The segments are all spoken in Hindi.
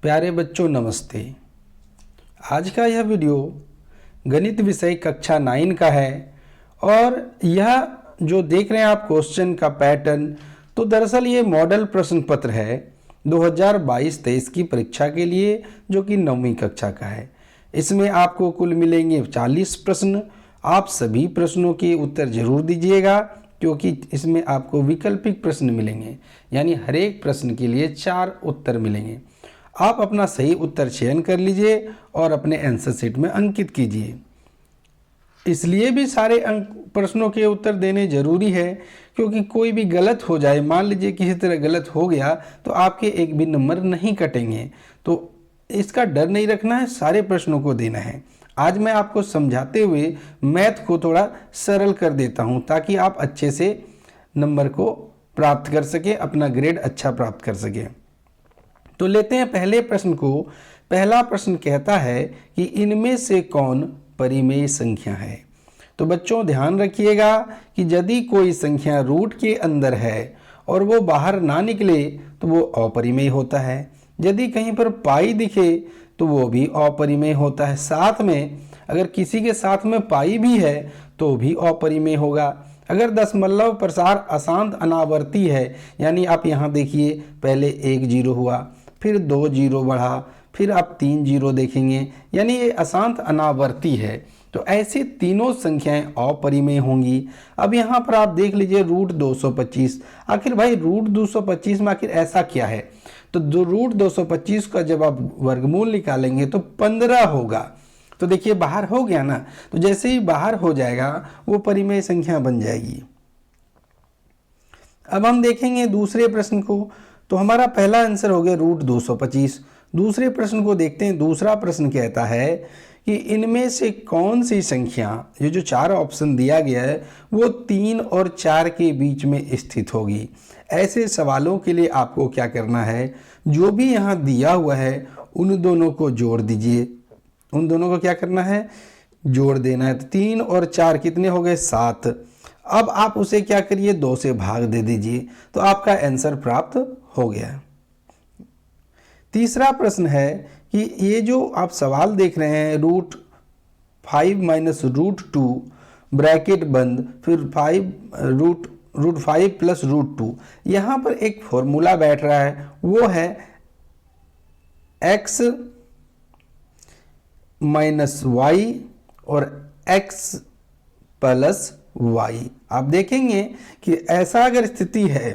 प्यारे बच्चों नमस्ते। आज का यह वीडियो गणित विषय कक्षा 9 का है और यह जो देख रहे हैं आप क्वेश्चन का पैटर्न, तो दरअसल ये मॉडल प्रश्न पत्र है 2022-23 की परीक्षा के लिए, जो कि 9वीं कक्षा का है। इसमें आपको कुल मिलेंगे 40 प्रश्न। आप सभी प्रश्नों के उत्तर जरूर दीजिएगा, क्योंकि इसमें आपको वैकल्पिक प्रश्न मिलेंगे, यानी हर एक प्रश्न के लिए 4 उत्तर मिलेंगे। आप अपना सही उत्तर चयन कर लीजिए और अपने आंसर शीट में अंकित कीजिए। इसलिए भी सारे प्रश्नों के उत्तर देने जरूरी है, क्योंकि कोई भी गलत हो जाए, मान लीजिए किसी तरह गलत हो गया तो आपके एक भी नंबर नहीं कटेंगे। तो इसका डर नहीं रखना है, सारे प्रश्नों को देना है। आज मैं आपको समझाते हुए मैथ को थोड़ा सरल कर देता हूं, ताकि आप अच्छे से नंबर को प्राप्त कर सके, अपना ग्रेड अच्छा प्राप्त कर सके। तो लेते हैं पहले प्रश्न को। पहला प्रश्न कहता है कि इनमें से कौन परिमेय संख्या है। तो बच्चों ध्यान रखिएगा कि यदि कोई संख्या रूट के अंदर है और वो बाहर ना निकले तो वो अपरिमेय होता है। यदि कहीं पर पाई दिखे तो वो भी अपरिमेय होता है। साथ में अगर किसी के साथ में पाई भी है तो भी अपरिमेय होगा। अगर दशमलव प्रसार अशांत अनावर्ती है, यानी आप यहाँ देखिए पहले 1 0 हुआ, फिर 2 0 बढ़ा, फिर आप 3 0 देखेंगे, यानी ये अशांत अनावर्ती है। तो ऐसे तीनों संख्याएं अपरिमेय होंगी। अब यहाँ पर आप देख लीजिए रूट 225। आखिर भाई रूट 225 में आखिर ऐसा क्या है? तो रूट 225 का जब आप वर्गमूल निकालेंगे तो 15 होगा। तो देखिए बाहर हो गया ना, तो जैसे ही बाहर हो जाएगा वो परिमेय संख्या बन जाएगी। अब हम देखेंगे दूसरे प्रश्न को। तो हमारा पहला आंसर हो गया रूट 225। दूसरे प्रश्न को देखते हैं। दूसरा प्रश्न कहता है कि इनमें से कौन सी संख्या, ये जो 4 ऑप्शन दिया गया है, वो 3 और 4 के बीच में स्थित होगी। ऐसे सवालों के लिए आपको क्या करना है, जो भी यहाँ दिया हुआ है उन दोनों को जोड़ दीजिए। उन दोनों को क्या करना है, जोड़ देना है। तो 3 और 4 कितने हो गए, 7। अब आप उसे क्या करिए, 2 से भाग दे दीजिए, तो आपका आंसर प्राप्त हो गया। तीसरा प्रश्न है कि ये जो आप सवाल देख रहे हैं, रूट 5 माइनस रूट 2 ब्रैकेट बंद, फिर 5 रूट 5 प्लस रूट 2, यहाँ पर एक फॉर्मूला बैठ रहा है, वो है x माइनस वाई और x प्लस वाई। आप देखेंगे कि ऐसा अगर स्थिति है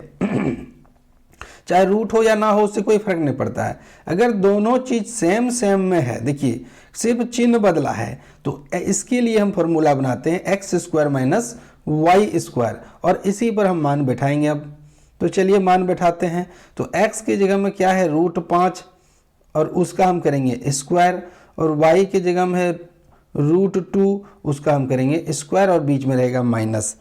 चाहे रूट हो या ना हो, उससे कोई फर्क नहीं पड़ता है। अगर दोनों चीज सेम में है, देखिए सिर्फ चिन्ह बदला है, तो इसके लिए हम फॉर्मूला बनाते हैं X square minus Y square, और इसी पर हम मान बैठाएंगे। अब तो चलिए मान बैठाते हैं। तो x की जगह में क्या है, रूट 5, और उसका हम करेंगे स्क्वायर, और y की जगह में है रूट 2, उसका हम करेंगे स्क्वायर, और बीच में रहेगा माइनस।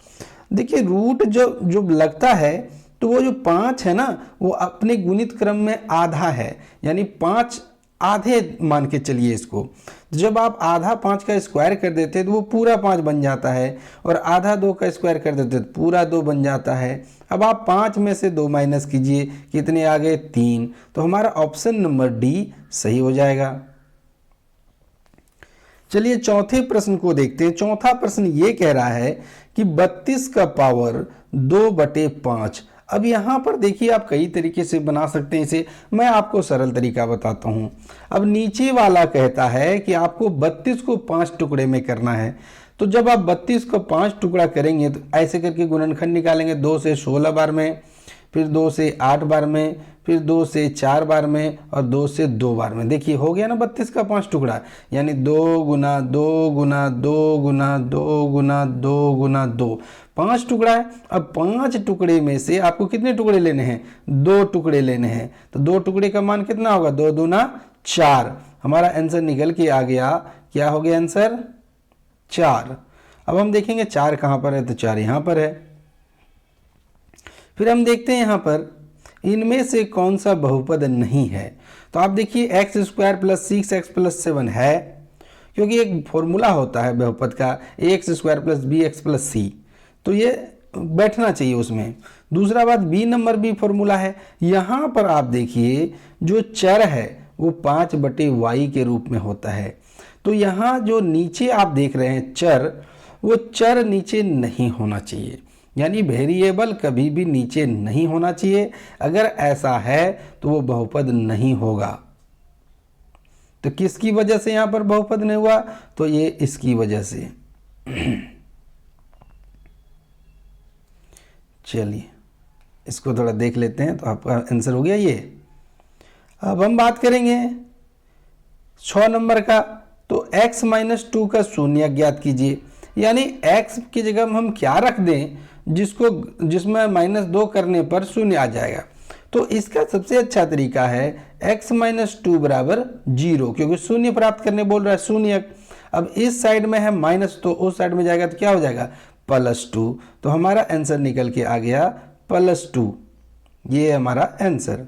देखिए रूट जो लगता है, तो वो जो 5 है ना, वो अपने गुणित क्रम में आधा है, यानी 5 आधे मान के चलिए इसको। जब आप आधा 5 का स्क्वायर कर देते हैं तो वो पूरा 5 बन जाता है, और आधा 2 का स्क्वायर कर देते तो पूरा 2 बन जाता है। अब आप 5 में से 2 माइनस कीजिए, कितने आ गए, 3। तो हमारा ऑप्शन नंबर डी सही हो जाएगा। चलिए चौथे प्रश्न को देखते हैं। चौथा प्रश्न ये कह रहा है कि 32 का पावर 2/5। अब यहाँ पर देखिए आप कई तरीके से बना सकते हैं इसे, मैं आपको सरल तरीका बताता हूँ। अब नीचे वाला कहता है कि आपको 32 को 5 टुकड़े में करना है। तो जब आप 32 को 5 टुकड़ा करेंगे तो ऐसे करके गुणनखंड निकालेंगे, 2 से 16 बार में, फिर 2 से 8 बार में, फिर 2 से 4 बार में, और 2 से 2 बार में। देखिए हो गया ना 32 का 5 टुकड़ा, यानी 2 गुना 2 गुना 2 गुना 2 गुना 2 गुना 2, 5 टुकड़ा है। अब 5 टुकड़े में से आपको कितने टुकड़े लेने हैं, 2 टुकड़े लेने हैं। तो 2 टुकड़े का मान कितना होगा, 2 दूना 4। हमारा आंसर निकल के आ गया, क्या हो गया आंसर, 4। अब हम देखेंगे 4 कहाँ पर है, तो 4 यहाँ पर है। फिर हम देखते हैं यहाँ पर इनमें से कौन सा बहुपद नहीं है। तो आप देखिए x square plus 6x plus 7 है, क्योंकि एक फॉर्मूला होता है बहुपद का, x square plus b x plus c, तो ये बैठना चाहिए उसमें। दूसरा बात, बी नंबर भी फॉर्मूला है। यहाँ पर आप देखिए जो चर है वो 5/y के रूप में होता है। तो यहाँ जो नीचे आप देख रहे हैं चर, वो चर नीचे नहीं होना चाहिए, यानी वेरिएबल कभी भी नीचे नहीं होना चाहिए। अगर ऐसा है तो वो बहुपद नहीं होगा। तो किसकी वजह से यहाँ पर बहुपद नहीं हुआ? तो ये इसकी वजह से। चलिए इसको थोड़ा देख लेते हैं, तो आपका आंसर हो गया ये। अब हम बात करेंगे 6 नंबर का। तो x - 2 का शून्य ज्ञात कीजिए, यानी x की जगह हम क्या रख दें जिसमें -2 करने पर शून्य आ जाएगा। तो इसका सबसे अच्छा तरीका है x - 2 बराबर 0, क्योंकि शून्य प्राप्त करने बोल रहा है शून्य। अब इस साइड में है माइनस, तो उस साइड में जाएगा तो क्या हो जाएगा? +2। तो हमारा आंसर निकल के आ गया +2। ये हमारा आंसर।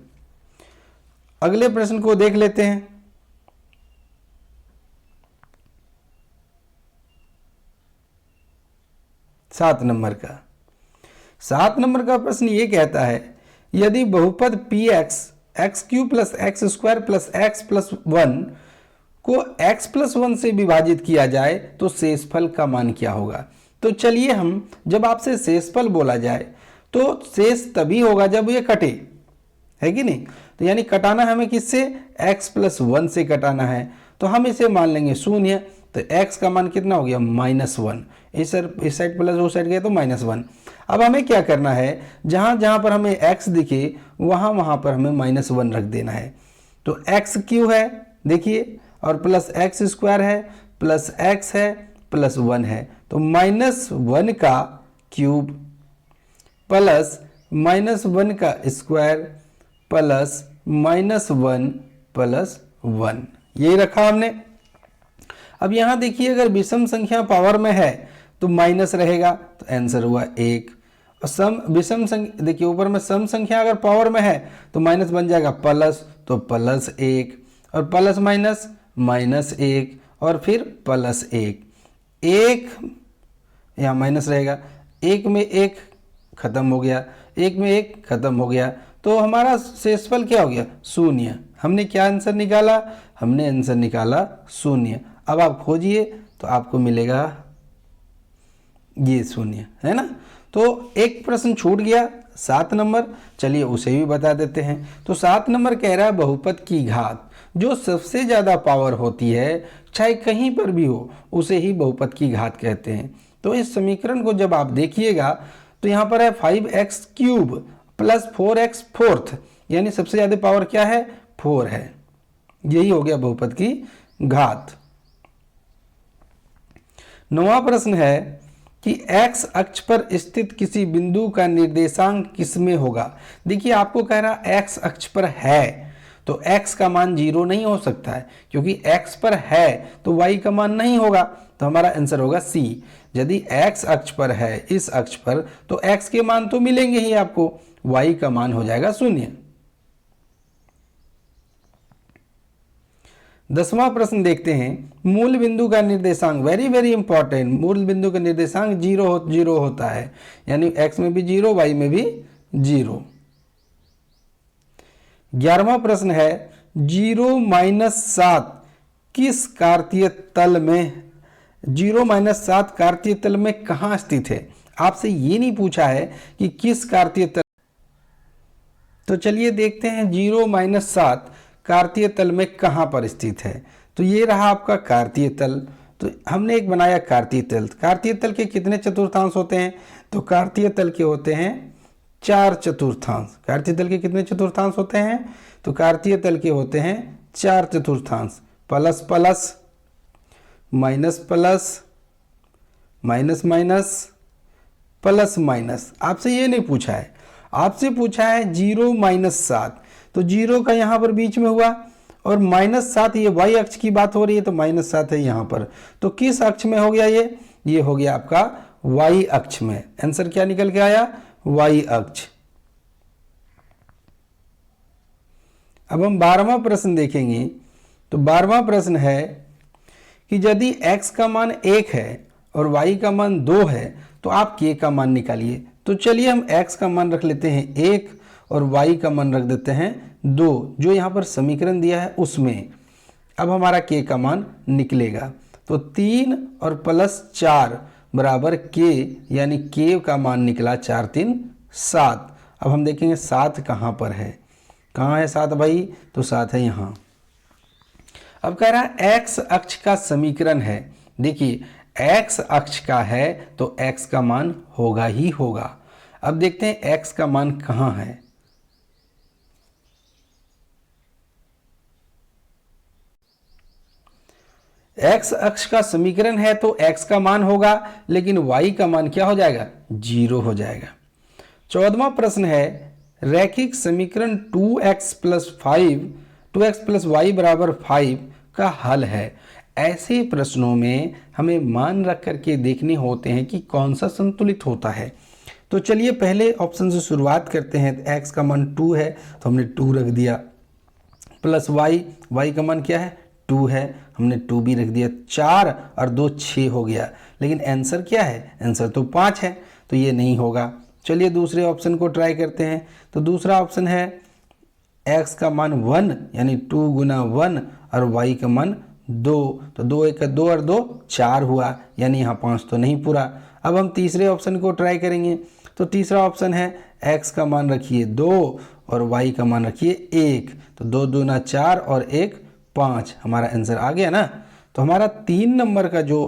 अगले प्रश्न को देख लेते हैं। सात नंबर का प्रश्न ये कहता है, यदि बहुपद px x³ + x² + x + 1 को x + 1 से विभाजित किया जाए तो शेषफल का मान क्या होगा? तो चलिए हम, जब आपसे शेषफल बोला जाए तो शेष तभी होगा जब ये कटे, है कि नहीं? तो यानी कटाना हमें किससे? x + 1 से कटाना है। तो हम इसे मान लेंगे शून्य। तो x का मान कितना हो गया? -1। इस साइड प्लस उस साइड गया तो -1। अब हमें क्या करना है, जहाँ जहाँ पर हमें x दिखे वहाँ पर हमें -1 रख देना है। तो x³ है देखिए, और +x² है, +x है, +1 है। तो -1 का क्यूब प्लस -1 का स्क्वायर प्लस -1 + 1, यही रखा हमने। अब यहाँ देखिए, अगर विषम संख्या पावर में है तो माइनस रहेगा, तो आंसर हुआ 1। और सम विषम संख्या देखिए, ऊपर में सम संख्या अगर पावर में है तो माइनस बन जाएगा प्लस, तो +1, और प्लस माइनस -1, और फिर +1। 1 यहाँ माइनस रहेगा, 1 में 1 खत्म हो गया, 1 में 1 खत्म हो गया। तो हमारा शेषफल क्या हो गया? शून्य। हमने क्या आंसर निकाला? हमने आंसर निकाला शून्य। अब आप खोजिए तो आपको मिलेगा ये शून्य, है ना? तो एक प्रश्न छूट गया, 7 नंबर। चलिए उसे भी बता देते हैं। तो 7 नंबर कह रहा है बहुपद की घात जो सबसे ज़्यादा पावर होती है, चाहे कहीं पर भी हो, उसे ही बहुपद की घात कहते हैं। तो इस समीकरण को जब आप देखिएगा तो यहाँ पर है 5x³ + 4x⁴, यानी सबसे ज़्यादा पावर क्या है? 4 है। यही हो गया बहुपद की घात। 9वां प्रश्न है कि x अक्ष पर स्थित किसी बिंदु का निर्देशांक किसमें होगा? देखिए आपको कह रहा x अक्ष पर है, तो x का मान 0 नहीं हो सकता है, क्योंकि x पर है तो y का मान नहीं होगा। तो हमारा आंसर होगा C। यदि x अक्ष पर है, इस अक्ष पर, तो x के मान तो मिलेंगे ही आपको, y का मान हो जाएगा 0। 10वां प्रश्न देखते हैं। मूल बिंदु का निर्देशांक, वेरी इंपॉर्टेंट, मूल बिंदु का निर्देशांक 0 होता है, यानी x में भी 0, y में भी 0। 11वां प्रश्न है 0-7 किस कार्तीय तल में 0-7 कार्तीय तल में कहाँ स्थित है? आपसे ये नहीं पूछा है कि किस कार्तीय तल। तो चलिए देखते हैं 0-7 कार्तीय तल में कहाँ पर स्थित है। तो ये रहा आपका कार्तीय तल। तो हमने एक बनाया कार्तीय तल। कार्तीय तल के कितने चतुर्थांश होते हैं? तो कार्तीय तल के होते हैं 4 चतुर्थांश। कार्तीय तल के कितने चतुर्थांश होते हैं? तो कार्तीय तल के होते हैं 4 चतुर्थांश। Plus plus, minus plus, minus minus, plus minus. आपसे ये नहीं पूछा है, आपसे पूछा है 0-7। तो 0 का यहाँ पर बीच में हुआ, और -7 ये y अक्ष की बात हो रही है, तो -7 है यहाँ पर। तो किस अक्ष में हो गया ये हो गया आपका y अक्ष में। आंसर क्या निकल के आया? y अक्ष। अब हम 12वां प्रश्न देखेंगे। तो 12वां प्रश्न है कि यदि x का मान 1 है और y का मान 2 है तो आप k का मान निकालिए। तो चलिए हम x का मान रख लेते हैं 1 और y का मान रख देते हैं 2 जो यहाँ पर समीकरण दिया है उसमें अब हमारा k का मान निकलेगा। तो 3 और प्लस 4 बराबर k, यानी k का मान निकला 4 3 7। अब हम देखेंगे 7 कहाँ पर है, कहाँ है 7 भाई, तो 7 है यहाँ। अब कह रहा है x अक्ष का समीकरण है। देखिए x अक्ष का है तो x का मान होगा ही होगा। अब देखते हैं x का मान कहाँ है। x अक्ष का समीकरण है तो x का मान होगा, लेकिन y का मान क्या हो जाएगा, 0 हो जाएगा। 14वां प्रश्न है रैखिक समीकरण 2x प्लस y बराबर 5 का हल है। ऐसे प्रश्नों में हमें मान रख करके देखने होते हैं कि कौन सा संतुलित होता है। तो चलिए पहले ऑप्शन से शुरुआत करते हैं। x का मान 2 है तो हमने 2 रख दिया, प्लस y का मान क्या है 2 है, हमने 2 भी रख दिया। 4 और 2 6 हो गया, लेकिन आंसर क्या है, आंसर तो 5 है, तो ये नहीं होगा। चलिए दूसरे ऑप्शन को ट्राई करते हैं। तो दूसरा ऑप्शन है x का मान 1 यानी 2 गुना 1 और y का मान 2, तो 2 1 2 और 2 4 हुआ, यानी यहाँ 5 तो नहीं पूरा। अब हम तीसरे ऑप्शन को ट्राई करेंगे। तो तीसरा ऑप्शन है x का मान रखिए 2 और y का मान रखिए 1, तो 2 दूना 4 और 1 5, हमारा आंसर आ गया ना। तो हमारा 3 नंबर का जो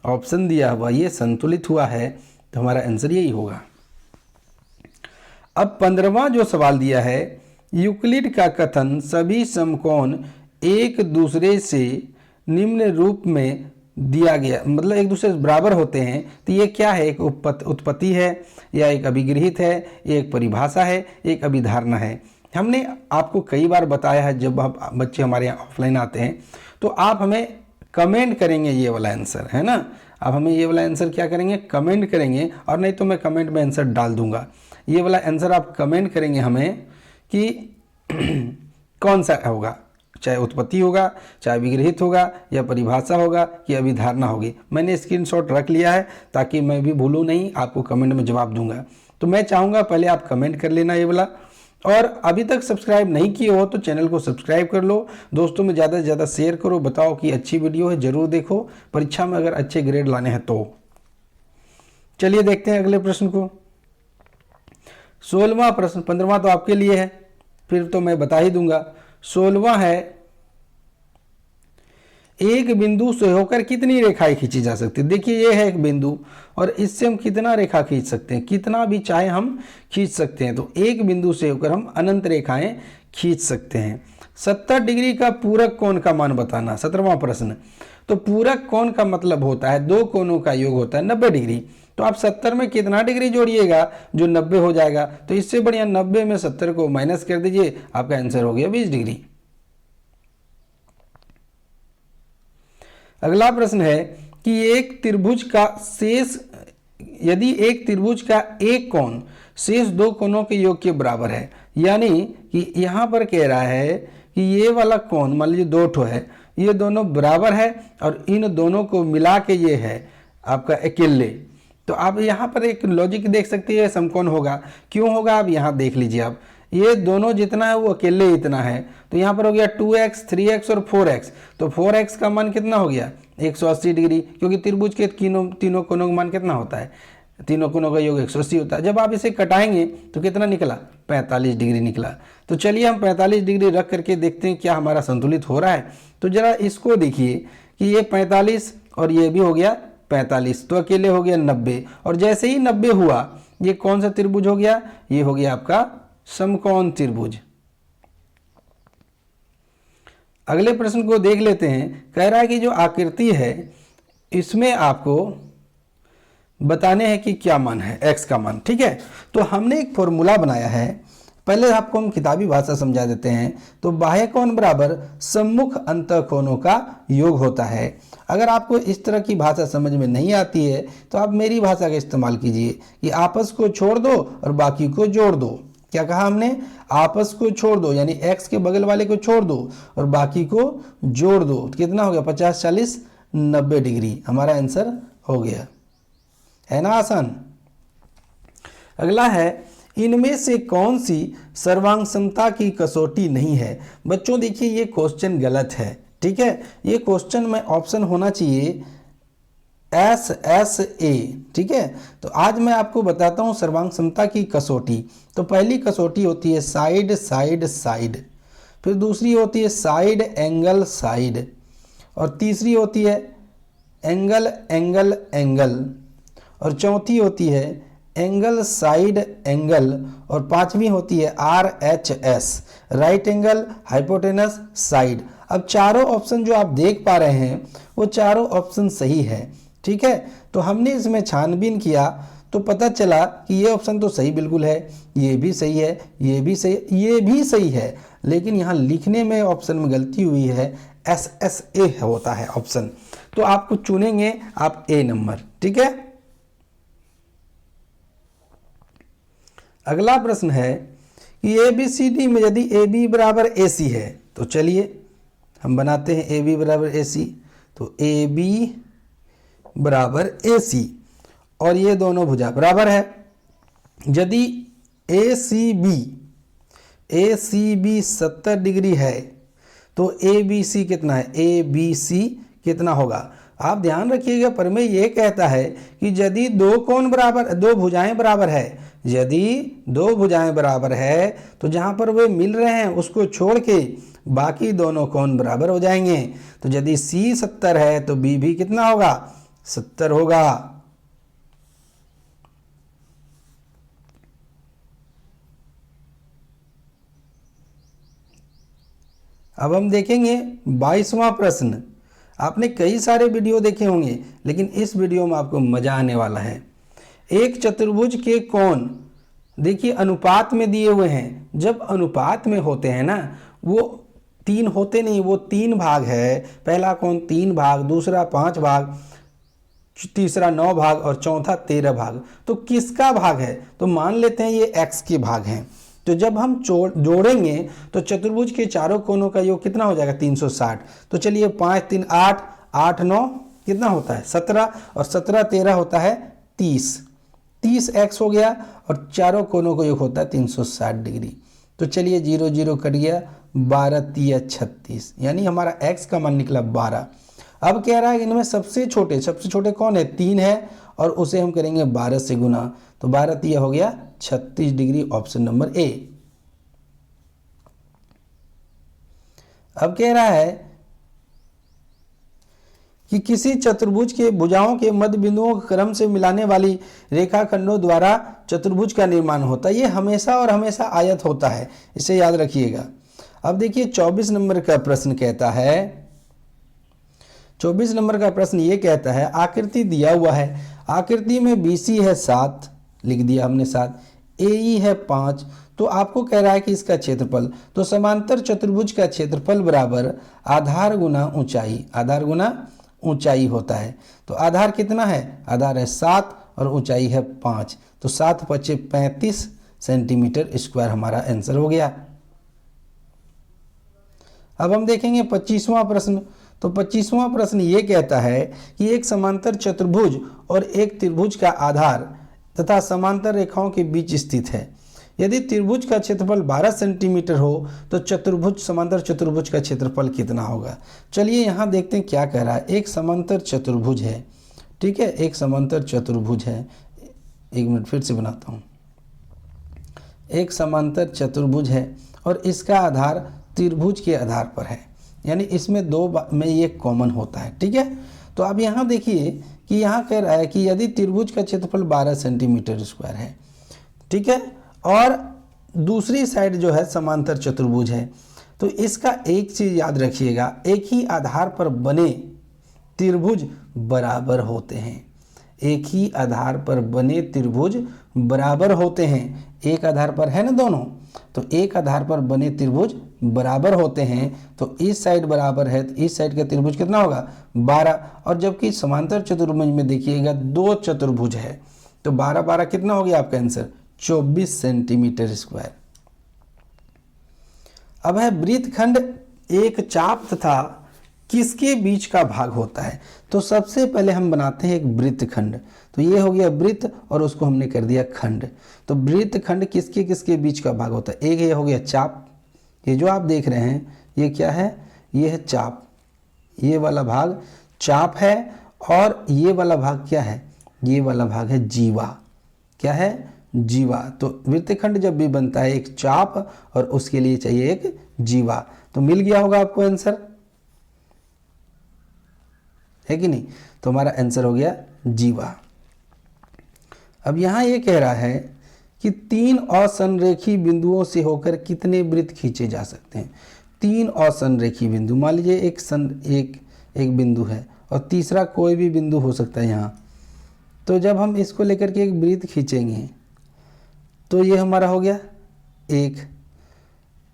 ऑप्शन दिया हुआ ये संतुलित हुआ है, तो हमारा आंसर यही होगा। अब 15वां जो सवाल दिया है, यूक्लिड का कथन सभी समकोण एक दूसरे से निम्न रूप में दिया गया, मतलब एक दूसरे से बराबर होते हैं, तो ये क्या है, एक उत्पत्ति है या एक अभिगृहित है, एक परिभाषा है, एक अभिधारणा है। हमने आपको कई बार बताया है, जब आप बच्चे हमारे यहाँ ऑफलाइन आते हैं तो आप हमें कमेंट करेंगे ये वाला आंसर, है ना। आप हमें ये वाला आंसर क्या करेंगे, कमेंट करेंगे, और नहीं तो मैं कमेंट में आंसर डाल दूंगा। ये वाला आंसर आप कमेंट करेंगे हमें कि कौन सा होगा, चाहे उत्पत्ति होगा, चाहे विग्रहित होगा, या परिभाषा होगा, या अभिधारणा होगी। मैंने स्क्रीनशॉट रख लिया है ताकि मैं भी भूलूं नहीं, आपको कमेंट में जवाब दूंगा। तो मैं चाहूँगा पहले आप कमेंट कर लेना ये वाला, और अभी तक सब्सक्राइब नहीं किए हो तो चैनल को सब्सक्राइब कर लो, दोस्तों में ज़्यादा से ज़्यादा शेयर करो, बताओ कि अच्छी वीडियो है, ज़रूर देखो, परीक्षा में अगर अच्छे ग्रेड लाने हैं तो। चलिए देखते हैं अगले प्रश्न को। 16वां प्रश्न, 15वां तो आपके लिए है, फिर तो मैं बता ही दूंगा। 16वां है एक बिंदु से होकर कितनी रेखाएं खींची जा सकती है। देखिए ये है एक बिंदु, और इससे हम कितना रेखा खींच सकते हैं, कितना भी चाहे हम खींच सकते हैं। तो एक बिंदु से होकर हम अनंत रेखाएं खींच सकते हैं। 70 डिग्री का पूरक कोण का मान बताना, 17वां प्रश्न। तो पूरक कोण का मतलब होता है दो कोणों का योग होता है 90 डिग्री। तो आप 70 में कितना डिग्री जोड़िएगा जो 90 हो जाएगा। तो इससे बढ़िया 90 में 70 को माइनस कर दीजिए, आपका आंसर हो गया 20 डिग्री। अगला प्रश्न है कि एक त्रिभुज का शेष, यदि एक त्रिभुज का एक कोण शेष दो कोणों के योग के बराबर है, यानी कि यहाँ पर कह रहा है कि ये वाला कोण मान लीजिए 2 ठो है, ये दोनों बराबर है और इन दोनों को मिला के ये है आपका अकेले। तो आप यहाँ पर एक लॉजिक देख सकते हैं, समकोण होगा। क्यों होगा आप यहाँ देख लीजिए। आप ये दोनों जितना है वो अकेले इतना है, तो यहाँ पर हो गया 2x 3x और 4x। तो 4x का मान कितना हो गया 180 डिग्री, क्योंकि त्रिभुज के तीनों कोणों का मान कितना होता है, तीनों कोणों का योग 180 होता है। जब आप इसे कटाएंगे तो कितना निकला 45 डिग्री निकला। तो चलिए हम 45 डिग्री रख करके देखते हैं क्या हमारा संतुलित हो रहा है। तो जरा इसको देखिए कि ये 45 और ये भी हो गया 45, तो अकेले हो गया 90, और जैसे ही 90 हुआ ये कौन सा त्रिभुज हो गया, ये हो गया आपका समकोण त्रिभुज। अगले प्रश्न को देख लेते हैं। कह रहा है कि जो आकृति है इसमें आपको बताने हैं कि क्या मान है, x का मान। ठीक है, तो हमने एक फॉर्मूला बनाया है, पहले आपको हम किताबी भाषा समझा देते हैं। तो बाह्य कोण बराबर सम्मुख अंतः कोणों का योग होता है। अगर आपको इस तरह की भाषा समझ में नहीं आती है तो आप मेरी भाषा का इस्तेमाल कीजिए कि आपस को छोड़ दो और बाकी को जोड़ दो। क्या कहा हमने, आपस को छोड़ दो, यानी x के बगल वाले को छोड़ दो और बाकी को जोड़ दो। तो कितना हो गया 50 40 90 डिग्री, हमारा आंसर हो गया, है ना आसान। अगला है इनमें से कौन सी सर्वांग समता की कसौटी नहीं है? बच्चों देखिए ये क्वेश्चन गलत है, ठीक है। ये क्वेश्चन में ऑप्शन होना चाहिए SSA, ठीक है। तो आज मैं आपको बताता हूँ सर्वांग समता की कसौटी। तो पहली कसौटी होती है साइड साइड साइड, फिर दूसरी होती है साइड एंगल साइड, और तीसरी होती है एंगल एंगल एंगल, और चौथी होती है एंगल साइड एंगल, और पांचवी होती है RHS, right angle hypotenuse side. अब चारों ऑप्शन जो आप देख पा रहे हैं वो चारों ऑप्शन सही है, ठीक है। तो हमने इसमें छानबीन किया तो पता चला कि ये ऑप्शन तो सही बिल्कुल है, ये भी सही है, ये भी सही, ये भी सही है, लेकिन यहाँ लिखने में ऑप्शन में गलती हुई है, SSA होता है ऑप्शन। तो आपको चुनेंगे आप A नंबर, ठीक है। अगला प्रश्न है कि ABCD में यदि AB बराबर AC है तो चलिए हम बनाते हैं AB बराबर AC। तो AB बराबर AC और ये दोनों भुजा बराबर है। यदि ACB 70 डिग्री है तो ABC कितना है? ABC कितना होगा? आप ध्यान रखिएगा, प्रमेय ये कहता है कि यदि दो भुजाएं बराबर है, यदि दो भुजाएं बराबर है तो जहां पर वे मिल रहे हैं उसको छोड़ के बाकी दोनों कोण बराबर हो जाएंगे। तो यदि C 70 है तो B भी कितना होगा? 70 होगा। अब हम देखेंगे 22वां प्रश्न। आपने कई सारे वीडियो देखे होंगे लेकिन इस वीडियो में आपको मजा आने वाला है। एक चतुर्भुज के कोण देखिए अनुपात में दिए हुए हैं। जब अनुपात में होते हैं ना, वो 3 होते नहीं, वो 3 भाग है। पहला कोण 3 भाग, दूसरा 5 भाग, तीसरा 9 भाग और चौथा 13 भाग। तो किसका भाग है? तो मान लेते हैं ये x के भाग हैं। तो जब हम जोड़ेंगे तो चतुर्भुज के चारों कोणों का योग कितना हो जाएगा? 360। तो चलिए 5 3 8, 8 9 कितना होता है? 17, और 17 13 होता है 30। 30x हो गया और चारों कोणों का योग होता है 360 डिग्री। तो चलिए 0 0 कट गया, 12 3 36, यानी हमारा x का मान निकला 12। अब कह रहा है कि इनमें सबसे छोटे कौन है? 3 है, और उसे हम करेंगे 12 से गुना। तो 12 3 हो गया 36 डिग्री, ऑप्शन नंबर A। अब कह रहा है कि किसी चतुर्भुज के भुजाओं के मध्य बिंदुओं को क्रम से मिलाने वाली रेखाखंडों द्वारा चतुर्भुज का निर्माण होता है। ये हमेशा और हमेशा आयत होता है, इसे याद रखिएगा। अब देखिए 24 नंबर का प्रश्न कहता है, 24 नंबर का प्रश्न ये कहता है, आकृति दिया हुआ है, आकृति में BC है 7, लिख दिया हमने 7, AE है 5। तो आपको कह रहा है कि इसका क्षेत्रफल, तो समांतर चतुर्भुज का क्षेत्रफल बराबर आधार गुना ऊंचाई, आधार गुना ऊंचाई होता है। तो आधार कितना है? आधार है 7 और ऊंचाई है 5। तो 7 5 35 सेंटीमीटर स्क्वायर हमारा आंसर हो गया। अब हम देखेंगे 25वां प्रश्न। तो 25वां प्रश्न ये कहता है कि एक समांतर चतुर्भुज और एक त्रिभुज का आधार तथा समांतर रेखाओं के बीच स्थित है। यदि त्रिभुज का क्षेत्रफल 12 सेंटीमीटर हो तो समांतर चतुर्भुज का क्षेत्रफल कितना होगा? चलिए यहाँ देखते हैं क्या कह रहा है। एक समांतर चतुर्भुज है, ठीक है, एक समांतर चतुर्भुज है। एक मिनट फिर से बनाता हूँ। एक समांतर चतुर्भुज है और इसका आधार त्रिभुज के आधार पर है, यानी इसमें दो में ये कॉमन होता है, ठीक है। तो अब यहाँ देखिए कि यहाँ कह रहा है कि यदि त्रिभुज का क्षेत्रफल 12 सेंटीमीटर स्क्वायर है, ठीक है, और दूसरी साइड जो है समांतर चतुर्भुज है, तो इसका एक चीज़ याद रखिएगा, एक ही आधार पर बने त्रिभुज बराबर होते हैं। एक ही आधार पर बने त्रिभुज बराबर होते हैं। एक आधार पर है ना दोनों, तो एक आधार पर बने त्रिभुज बराबर होते हैं। तो इस साइड बराबर है तो इस साइड का त्रिभुज कितना होगा? 12। और जबकि समांतर चतुर्भुज में देखिएगा 2 चतुर्भुज है, तो 12 12 कितना हो गया आपका आंसर? 24 centimetre square. अब है वृत्तखंड एक चाप तथा किसके बीच का भाग होता है? तो सबसे पहले हम बनाते हैं एक वृत्तखंड। तो ये हो गया वृत्त और उसको हमने कर दिया खंड। तो वृत्तखंड किसके किसके बीच का भाग होता है? एक ये हो गया चाप, ये जो आप देख रहे हैं ये क्या है? ये है चाप, ये वाला भाग चाप है। और ये वाला भाग क्या है? ये वाला भाग है जीवा। क्या है? जीवा। तो वृत्तखंड जब भी बनता है एक चाप और उसके लिए चाहिए एक जीवा। तो मिल गया होगा आपको आंसर, है कि नहीं? तो हमारा आंसर हो गया जीवा। अब यहाँ ये कह रहा है कि 3 असंरेखी बिंदुओं से होकर कितने वृत्त खींचे जा सकते हैं? 3 असंरेखी बिंदु, मान लीजिए एक बिंदु है और तीसरा कोई भी बिंदु हो सकता है यहाँ। तो जब हम इसको लेकर के एक वृत्त खींचेंगे तो ये हमारा हो गया 1।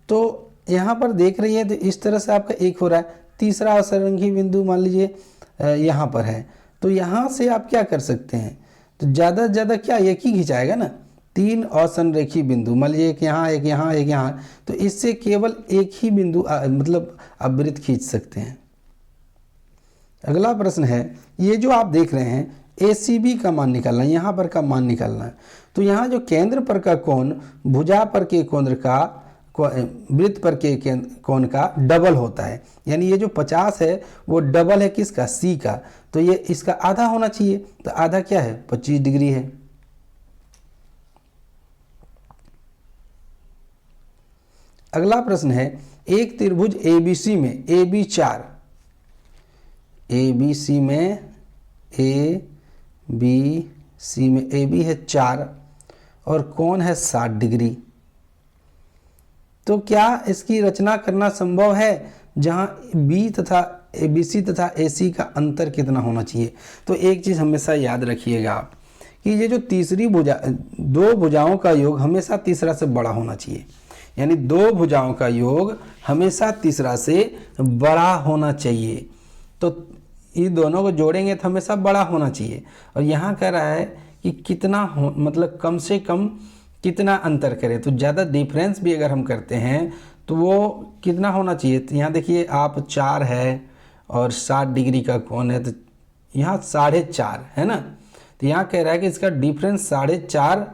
तो यहाँ पर देख रही है तो इस तरह से आपका 1 हो रहा है। तीसरा असंरेखी बिंदु मान लीजिए यहाँ पर है, तो यहाँ से आप क्या कर सकते हैं? तो ज़्यादा से ज़्यादा क्या एक ही खिंचाएगा ना। 3 असंरेखी बिंदु, मान लीजिए एक यहाँ एक यहाँ एक यहाँ, तो इससे केवल एक ही बिंदु मतलब आप वृत्त खींच सकते हैं। अगला प्रश्न है, ये जो आप देख रहे हैं ACB का मान निकालना है, यहाँ पर का मान निकालना है। तो यहाँ जो केंद्र पर का कोण भुजा पर के कोण का वृत्त पर के कोण का डबल होता है, यानी ये जो 50 है वो डबल है किसका? C का। तो ये इसका आधा होना चाहिए। तो आधा क्या है? 25 डिग्री है। अगला प्रश्न है, एक त्रिभुज ABC में ABC में AB है 4 और कोण है 60 डिग्री। तो क्या इसकी रचना करना संभव है जहां ABC तथा AC का अंतर कितना होना चाहिए? तो एक चीज़ हमेशा याद रखिएगा आप कि ये जो तीसरी भुजा, 2 भुजाओं का योग हमेशा तीसरा से बड़ा होना चाहिए। यानी 2 भुजाओं का योग हमेशा तीसरा से बड़ा होना चाहिए। तो इन दोनों को जोड़ेंगे तो हमेशा बड़ा होना चाहिए। और यहाँ कह रहा है कि कितना हो, मतलब कम से कम कितना अंतर करें। तो ज़्यादा डिफरेंस भी अगर हम करते हैं तो वो कितना होना चाहिए? तो यहाँ देखिए आप 4 है और 60 डिग्री का कोण है, तो यहाँ 4.5 है ना। तो यहाँ कह रहा है कि इसका डिफरेंस 4.5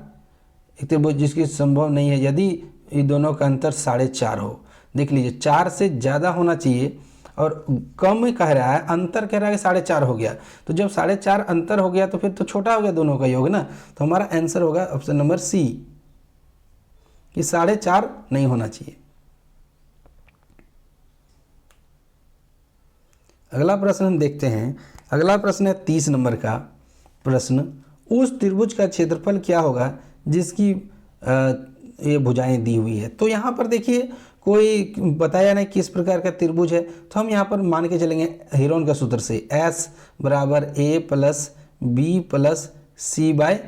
एक त्रिभुज जिसकी संभव नहीं है यदि इन दोनों का अंतर 4.5 हो। देख लीजिए 4 से ज़्यादा होना चाहिए और कम कह रहा है, अंतर कह रहा है कि 4.5 हो गया। तो जब 4.5 अंतर हो गया तो फिर तो छोटा हो गया दोनों का योग ना। तो हमारा आंसर होगा ऑप्शन नंबर C कि 4.5 नहीं होना चाहिए। अगला प्रश्न हम देखते हैं। अगला प्रश्न है 30 नंबर का प्रश्न, उस त्रिभुज का क्षेत्रफल क्या होगा जिसकी ये भुजाएं दी हुई है। तो यहाँ पर देखिए कोई बताया नहीं किस प्रकार का त्रिभुज है, तो हम यहाँ पर मान के चलेंगे हीरोन का सूत्र से, S बराबर A plus B plus C/2।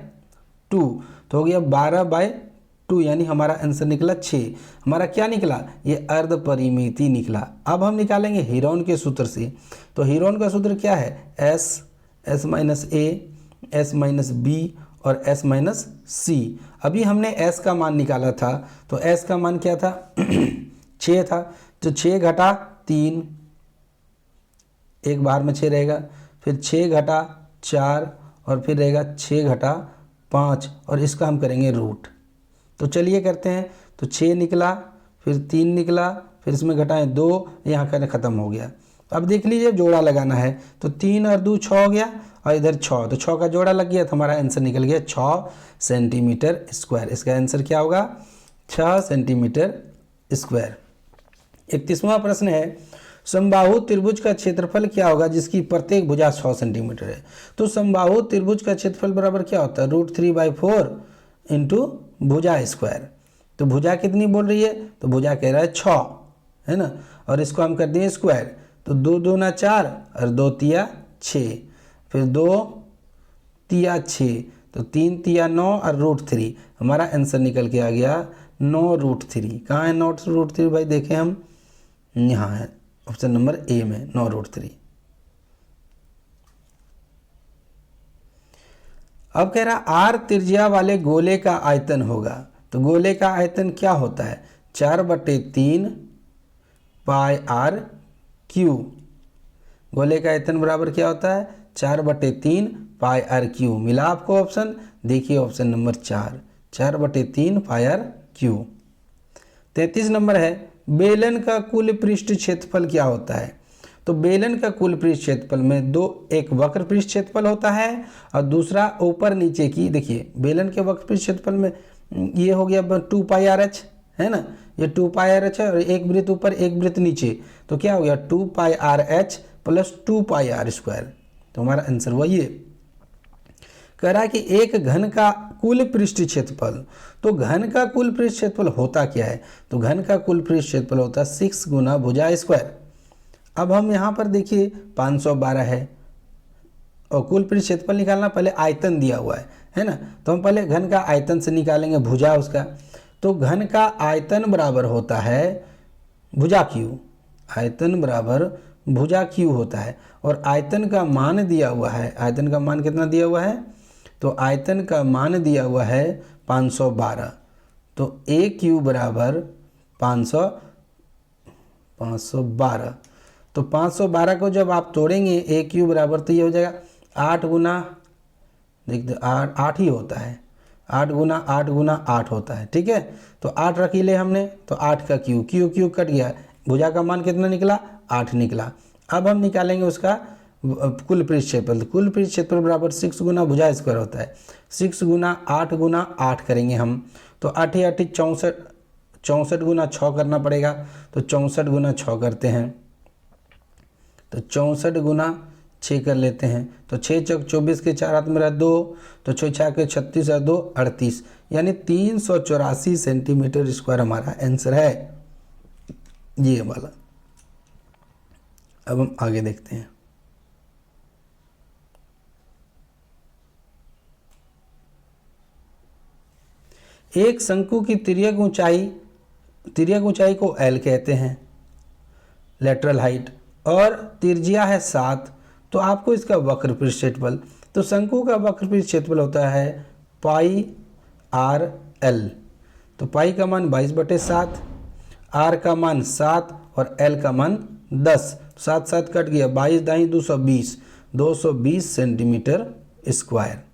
तो हो गया 12/2, यानी हमारा आंसर निकला 6। हमारा क्या निकला? ये अर्ध परिमिति निकला। अब हम निकालेंगे हीरोन के सूत्र से। तो हीरोन का सूत्र क्या है? S minus A, S minus B और S माइनस C। अभी हमने S का मान निकाला था, तो S का मान क्या था? 6 था। तो 6 घटा 3, एक बार में 6 रहेगा, फिर 6 घटा 4 और फिर रहेगा 6 घटा 5 और इसका हम करेंगे रूट। तो चलिए करते हैं। तो 6 निकला, फिर 3 निकला, फिर इसमें घटाएं 2, यहाँ का खत्म हो गया। अब देख लीजिए जोड़ा लगाना है, तो 3 और 2 6 हो गया और इधर 6, तो 6 का जोड़ा लग गया, तो हमारा आंसर निकल गया 6 सेंटीमीटर स्क्वायर। इसका आंसर क्या होगा? 6 सेंटीमीटर स्क्वायर। 31वां प्रश्न है, समबाहु त्रिभुज का क्षेत्रफल क्या होगा जिसकी प्रत्येक भुजा 6 सेंटीमीटर है। तो समबाहु त्रिभुज का क्षेत्रफल बराबर क्या होता है? √3/4 इंटू भुजा स्क्वायर। तो भुजा कितनी बोल रही है? तो भुजा कह रहा है 6, है ना। और इसको हम कर दिए स्क्वायर, तो 2 दूना 4 और 2 तिया 6, फिर 2 तिया 6, तो 3 तिया 9 और √3। हमारा आंसर निकल के आ गया 9√3। कहाँ है 9√3 भाई? देखें हम, यहाँ है ऑप्शन नंबर A में 9√3। अब कह रहा R त्रिज्या वाले गोले का आयतन होगा। तो गोले का आयतन क्या होता है? 4/3 πr क्यू गोले का आयतन बराबर क्या होता है 4/3 पाई आर क्यू। मिला आपको ऑप्शन, देखिए option number 4/3 pi R Q. 33 नंबर है बेलन का कुल पृष्ठ क्षेत्रफल क्या होता है। तो बेलन का कुल पृष्ठ क्षेत्रफल में एक वक्र पृष्ठ क्षेत्रफल होता है और दूसरा ऊपर नीचे की। देखिए बेलन के वक्र पृष्ठ क्षेत्रफल में ये हो गया 2 पाई आर एच है ना, ये 2 पाई आर एच है और एक वृत्त ऊपर एक वृत्त नीचे, तो क्या हो गया 2 pi r h plus 2 pi r square. तो हमारा आंसर वही है। कह रहा है कि एक घन का कुल पृष्ठ क्षेत्रफल, तो घन का कुल पृष्ठ क्षेत्रफल होता क्या है, तो घन का कुल पृष्ठ क्षेत्रफल होता है 6 गुना भुजा स्क्वायर। अब हम यहाँ पर देखिए 512 है और कुल पृष्ठ क्षेत्रफल निकालना, पहले आयतन दिया हुआ है ना, तो हम पहले घन का आयतन से निकालेंगे भुजा उसका। तो घन का आयतन बराबर होता है भुजा क्यू, आयतन बराबर भुजा क्यू होता है और आयतन का मान दिया हुआ है। आयतन का मान कितना दिया हुआ है, तो आयतन का मान दिया हुआ है 512। तो ए क्यू बराबर 512। तो 512 को जब आप तोड़ेंगे ए क्यू बराबर, तो ये हो जाएगा 8 गुना, देखते 8 ही होता है, 8 गुना 8 गुना 8 होता है। ठीक है, तो 8 रख ले हमने, तो 8 का क्यू क्यू क्यू कट गया, भुजा का मान कितना निकला 8 निकला। अब हम निकालेंगे उसका कुल पृष्ठ क्षेत्रफल। कुल पृष्ठ क्षेत्रफल बराबर 6 गुना भुजा स्क्वायर होता है। 6 गुना 8 करेंगे हम, तो 8 8 64, 64 गुना 6 करना पड़ेगा, तो 64 गुना 6 करते हैं, तो 64 गुना 6 कर लेते हैं, तो 6 चौक 24 के 4 हाथ मेरा 2, तो 6 6 के 36 और 2 38, यानी 384 सेंटीमीटर स्क्वायर हमारा आंसर है ये वाला। अब हम आगे देखते हैं। एक शंकु की तिर्यक ऊंचाई को L कहते हैं, लेटरल हाइट, और त्रिज्या है 7, तो आपको इसका वक्र पृष्ठ क्षेत्रफल, तो शंकु का वक्र पृष्ठ क्षेत्रफल होता है पाई आर एल। तो पाई का मान 22/7, आर का मान 7 और एल का मान 10, 7 7 कट गया, 22 दाई 220, 220 सेंटीमीटर स्क्वायर।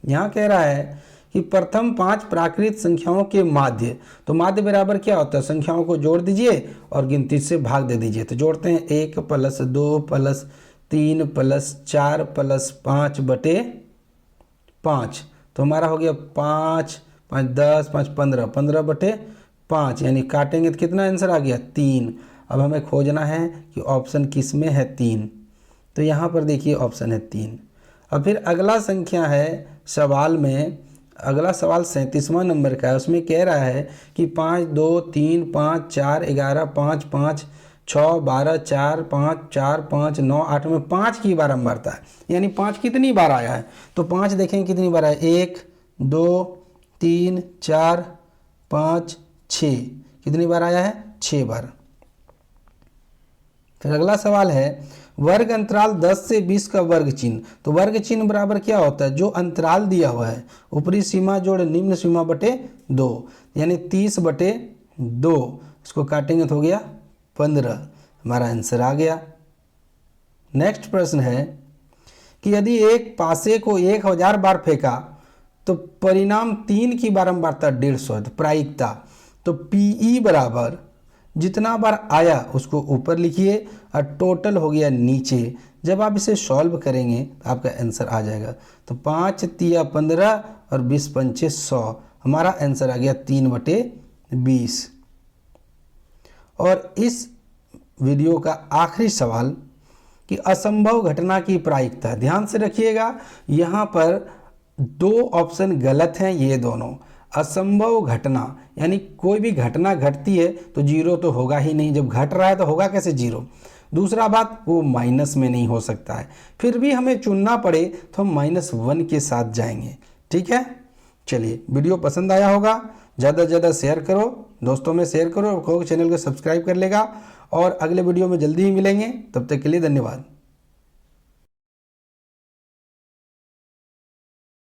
यहाँ कह रहा है कि प्रथम 5 प्राकृत संख्याओं के माध्य, तो माध्य बराबर क्या होता है, संख्याओं को जोड़ दीजिए और गिनती से भाग दे दीजिए। तो जोड़ते हैं 1 + 2 + 3 + 4 + 5/5, तो हमारा हो गया 5 5 10 5 15, 15/5, यानी काटेंगे तो कितना आंसर आ गया 3। अब हमें खोजना है कि ऑप्शन किस में है 3, तो यहाँ पर देखिए ऑप्शन है 3। अब फिर अगला संख्या है सवाल में, अगला सवाल 37वां नंबर का है, उसमें कह रहा है कि 5 2 3 5 4 11 5 5 6 12 4 5 4 5 9 8 में 5 की बारंबारता है, यानी 5 कितनी बार आया है, तो 5 देखें कितनी बार आया, 1 2 3 4 5 6, कितनी बार आया है 6 बार। फिर अगला सवाल है वर्ग अंतराल 10 से 20 का वर्ग चिन्ह, तो वर्ग चिन्ह बराबर क्या होता है, जो अंतराल दिया हुआ है ऊपरी सीमा जोड़ निम्न सीमा बटे 2, यानी 30/2, इसको काटेंगे तो हो गया 15, हमारा आंसर आ गया। नेक्स्ट प्रश्न है कि यदि एक पासे को 1000 बार फेंका तो परिणाम 3 की बारंबारता 150 है, तो प्रायिकता, तो PE बराबर जितना बार आया उसको ऊपर लिखिए और टोटल हो गया नीचे। जब आप इसे सॉल्व करेंगे तो आपका आंसर आ जाएगा, तो 5 3 15 और 20 पंचे 100, हमारा आंसर आ गया 3/20। और इस वीडियो का आखिरी सवाल कि असंभव घटना की प्रायिकता, ध्यान से रखिएगा, यहाँ पर 2 ऑप्शन गलत हैं, ये दोनों। असंभव घटना यानी कोई भी घटना घटती है तो 0 तो होगा ही नहीं, जब घट रहा है तो होगा कैसे 0। दूसरा बात, वो माइनस में नहीं हो सकता है, फिर भी हमें चुनना पड़े तो हम -1 के साथ जाएंगे। ठीक है, चलिए वीडियो पसंद आया होगा, ज़्यादा से ज़्यादा शेयर करो, दोस्तों में शेयर करो, और चैनल को सब्सक्राइब कर लेगा, और अगले वीडियो में जल्दी ही मिलेंगे, तब तक के लिए धन्यवाद।